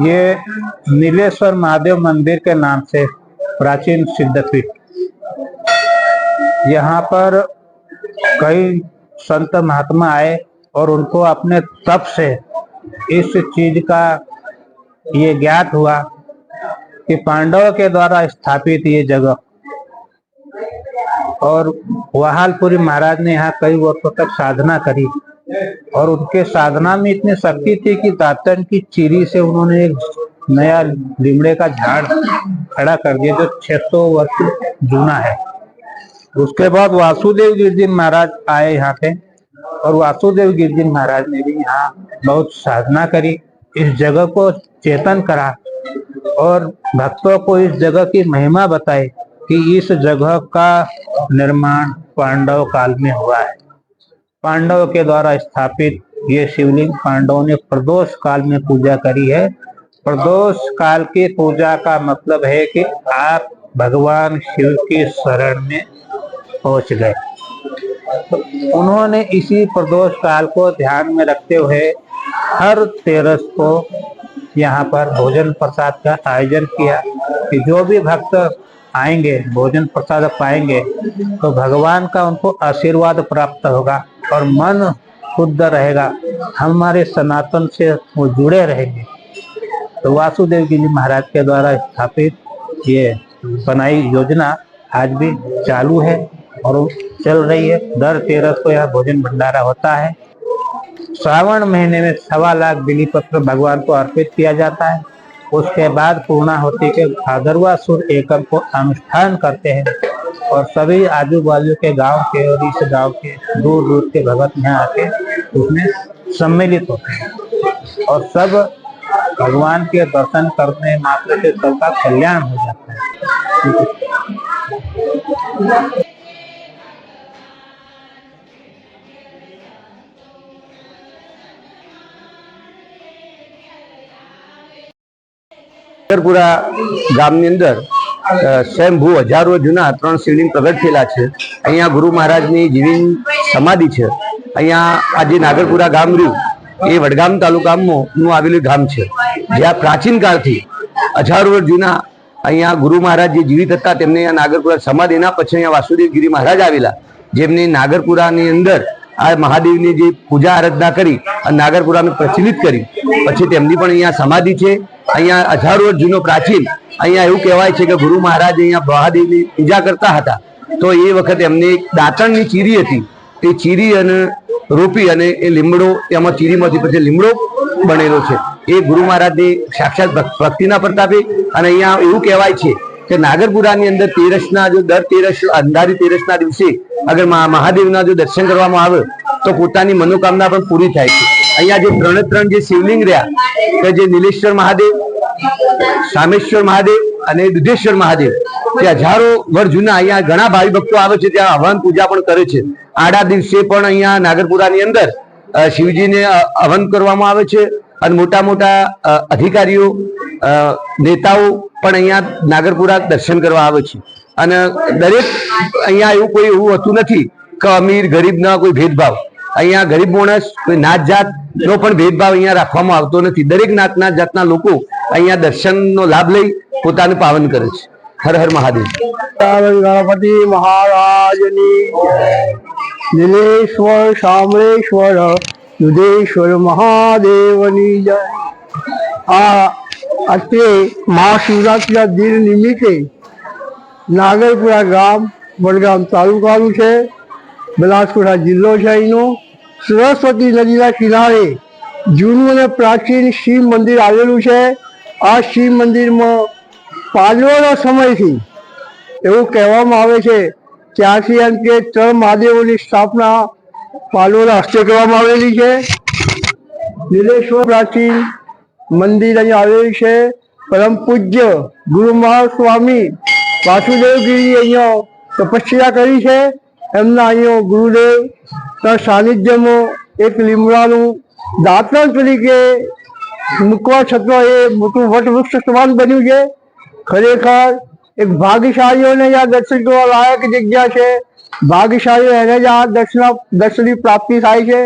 ये नीलेश्वर महादेव मंदिर के नाम से प्राचीन सिद्धपीठ। यहाँ पर कई संत महात्मा आए और उनको अपने तप से इस चीज का ये ज्ञात हुआ कि पांडवों के द्वारा स्थापित ये जगह, और वहालपुरी महाराज ने यहाँ कई वर्षों तक साधना करी और उनके साधना में इतनी शक्ति थी कि दातन की चीरी से उन्होंने एक नया लीमड़े का झाड़ खड़ा कर दिया जो 600 वर्ष जूना है। उसके बाद वासुदेव गिरजी महाराज आए यहाँ पे, और वासुदेव गिरजी महाराज ने भी यहाँ बहुत साधना करी, इस जगह को चेतन करा और भक्तों को इस जगह की महिमा बताई कि इस जगह का निर्माण पांडव काल में हुआ है। पांडव के द्वारा स्थापित ये शिवलिंग पांडवों ने प्रदोष काल में पूजा करी है। प्रदोष काल की पूजा का मतलब है कि आप भगवान शिव की शरण में पहुंच गए। तो उन्होंने इसी प्रदोष काल को ध्यान में रखते हुए हर तेरस को यहाँ पर भोजन प्रसाद का आयोजन किया कि जो भी भक्त आएंगे भोजन प्रसाद पाएंगे तो भगवान का उनको आशीर्वाद प्राप्त होगा और मन शुद्ध रहेगा, हमारे सनातन से वो जुड़े रहेंगे। तो वासुदेव गिरी महाराज के द्वारा स्थापित ये बनाई योजना आज भी चालू है और चल रही है। दर तेरस को यह भोजन भंडारा होता है। श्रावण महीने में 1.25 लाख बिली पत्र भगवान को अर्पित किया जाता है। उसके बाद पूर्णाहुति के भादरवा सुर एकम को अनुष्ठान करते हैं और सभी आजू बाजू के गांव के और इस गांव के दूर दूर के भगत यहाँ आके उसमें सम्मिलित होते हैं और सब भगवान के दर्शन करने मात्र से सबका कल्याण हो जाता है। નાગરપુરા ગામની અંદર સ્વયંભૂ હજારો જૂના 3 શિવલિંગ પ્રગટ થયેલા છે। અહીંયા ગુરુ મહારાજની જીવન સમાધિ છે। અહીંયા આજે નાગરપુરા ગામ રહ્યું એ વડગામ તાલુકાનું આવેલું ગામ છે, જ્યાં પ્રાચીન કાળથી હજારો વર્ષ જૂના અહીંયા ગુરુ મહારાજ જે જીવિત હતા તેમને અહીંયા નાગરપુરા સમાધિ, એના પછી અહીંયા વાસુદેવ ગિરી મહારાજ આવેલા જેમને નાગરપુરાની અંદર આ મહાદેવની જે પૂજા આરાધના કરી અને નાગરપુરાને પ્રચલિત કરી, પછી તેમની પણ અહીંયા સમાધિ છે। અહીંયા હજારો વર્ષ જૂનો પ્રાચીન અહીંયા એવું કહેવાય છે કે ગુરુ મહારાજ અહીંયા મહાદેવની પૂજા કરતા હતા તો એ વખતે એમને દાંતણની ચીરી હતી, તે ચીરી અને રોપી અને એ લીમડો એમાં ચીરીમાંથી પછી લીમડો બનેલો છે। એ ગુરુ મહારાજની સાક્ષાત ભક્તિના પ્રતાપે। અને અહીંયા એવું કહેવાય છે કે નાગરપુરાની અંદર તેરસના જો દર તેરસ અંધારી તેરસના દિવસે અગર મહાદેવના જો દર્શન કરવામાં આવે તો પોતાની મનોકામના પણ પૂરી થાય છે। અહીંયા જે 3 જે શિવલિંગ રહ્યા કે જે નીલેશ્વર મહાદેવ, સામેશ્વર મહાદેવ અને દુધેશ્વર મહાદેવ, તે હજારો વર્ષ જૂના અહીંયા ઘણા ભાવિ ભક્તો આવે છે, ત્યાં હવન પૂજા પણ કરે છે। આડા દિવસે પણ અહીંયા નાગરપુરાની અંદર શિવજીને હવન કરવામાં આવે છે અને મોટા મોટા અધિકારીઓ નેતાઓ પણ અહીંયા નાગરપુરા દર્શન કરવા આવે છે। અને દરેક અહીંયા એવું કોઈ એવું હોતું નથી કે અમીર ગરીબના કોઈ ભેદભાવ। અહીંયા ગરીબ માણસ કોઈ નાત જાતનો પણ ભેદભાવ અહીંયા રાખવામાં આવતો નથી। દરેક નાતના જાતના લોકો અહીંયા દર્શનનો લાભ લઈ પોતાને પાવન કરે છે। હર હર મહાદેવ। ગણપતિ મહારાજની નીલેશ્વર શામળેશ્વર દુધેશ્વર મહાદેવની જય। આ અત્રે મહાશિવરાત્રિના દિન નિમિત્તે નાગરપુરા ગામ વડગામ તાલુકાનું છે, બનાસકાંઠા જિલ્લો છે। અહીંનો સરસ્વતી નદીના કિનારે જૂનું અને પ્રાચીન શિવ મંદિર આવેલું છે। આ શિવ મંદિરમાં પાંડવોના સમયથી એવું કહેવામાં આવે છે ત્યારથી એમ કે 3 મહાદેવોની સ્થાપના પાંડવોના હસ્તે કરવામાં આવેલી છે। નીલેશ્વર પ્રાચીન મંદિર અહીં આવેલું છે। પરમ પૂજ્ય ગુરુ મહારાજ સ્વામી વાસુદેવગીરી અહીંયા તપસ્યા કરી છે। એમના અહીંયા ગુરુદેવ સાનિધ્યમાં એક લીમડાનું દાંતણ તરીકે મૂકવા છતાં એ મોટું વટવૃક્ષ સમાન બન્યું છે। ખરેખર એક ભાગ્યશાળીઓને આ દર્શન કરવા લાયક જગ્યા છે। ભાગ્યશાળીઓ એને જ આ દર્શનની પ્રાપ્તિ થાય છે।